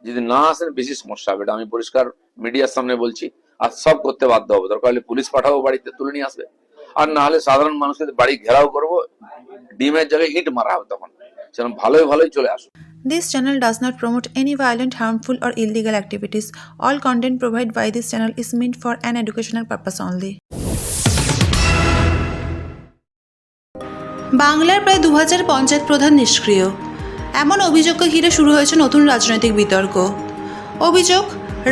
যদি না আসেন বেশি সমস্যা হবে, এটা আমি পরিষ্কার মিডিয়ার সামনে বলছি। আর সব করতে বাধ্য হবো, দরকার হলে পুলিশ পাঠাবো, বাড়িতে তুলে নিয়ে আসবে। আর না হলে সাধারণ মানুষের বাড়ি ঘেরাও করবো, ডিমের জায়গায় ইট মারা হবে, তখন সেরকম ভালোই ভালোই চলে আসুন। This channel does not promote any violent, harmful, or illegal activities. All content provided by this channel is meant for an educational purpose only. বাংলার প্রায় 2000 পঞ্চায়েত প্রধান নিষ্ক্রিয়, এমন অভিযোগকে ঘিরে শুরু হয়েছে নতুন রাজনৈতিক বিতর্ক। অভিযোগ,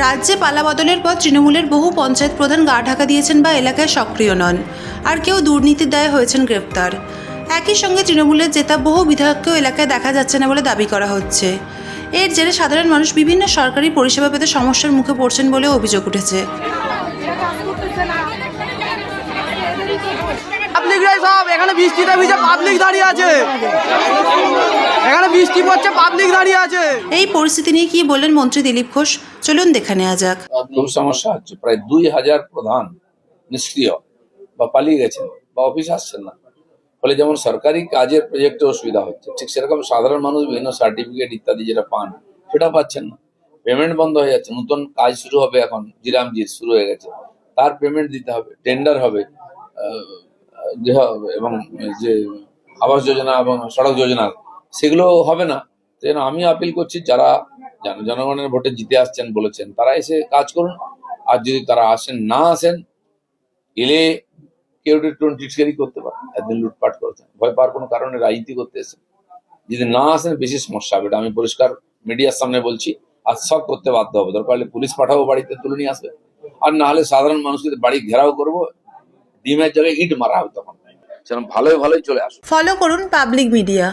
রাজ্যে পালাবদলের পর তৃণমূলের বহু পঞ্চায়েত প্রধান গা ঢাকা দিয়েছেন বা এলাকায় সক্রিয় নন, আর কেউ দুর্নীতির দায়ে হয়েছেন গ্রেপ্তার। একই সঙ্গে তৃণমূলের জেতা বহু বিধায়ককেও এলাকায় দেখা যাচ্ছে না বলে দাবি করা হচ্ছে। এর জেরে সাধারণ মানুষ বিভিন্ন সরকারি পরিষেবা পেতে সমস্যার মুখে পড়ছেন বলেও অভিযোগ উঠেছে। পাবলিকরাই সব এখানে বৃষ্টিতে ভিজে পাবলিক দাঁড়িয়ে আছে, এখানে বৃষ্টি পড়ছে পাবলিক দাঁড়িয়ে আছে। এই পরিস্থিতি নিয়ে কি বললেন মন্ত্রী দিলীপ ঘোষ, চলুন দেখে নেওয়া যাক। খুব সমস্যা হচ্ছে, প্রায় 2000 প্রধান নিষ্ক্রিয় বা পালিয়ে গেছেন বা অফিস আসছেন না। ফলে যেমন সরকারি কাজের প্রজেক্টে অসুবিধা হচ্ছে, ঠিক সেরকম সাধারণ মানুষ বিভিন্ন সার্টিফিকেট ইত্যাদি যেটা পান সেটা পাচ্ছেন না। পেমেন্ট বন্ধ হয়ে যাচ্ছে। নতুন কাজ শুরু হবে এখন, জিরামজির শুরু হয়ে গেছে, তার পেমেন্ট দিতে হবে, টেন্ডার হবে, গৃহ এবং যে আবাস যোজনা এবং সড়ক যোজনা, সেগুলো হবে না। যেন আমি আপিল করছি, যারা জনগণের ভোটে জিতে আসছেন বলেছেন, তারা এসে কাজ করুন। আর যদি তারা না আসেন, এলে কেউ টিটকারি করতে পারে, একদিন লুটপাট করেছেন, ভয় পাওয়ার কোনো কারণে রাজনীতি করতে এসে যদি না আসেন বেশি সমস্যা হবে, এটা আমি পরিষ্কার মিডিয়ার সামনে বলছি। আর সব করতে বাধ্য হবো, দরকার হলে পুলিশ পাঠাবো, বাড়িতে তুলে নিয়ে আসবে। আর না হলে সাধারণ মানুষকে বাড়ি ঘেরাও করবো, ডিমের জায়গায় ইট মারা হবে, তখন সেরকম ভালোই ভালোই চলে আসুন। ফলো করুন পাবলিক মিডিয়া।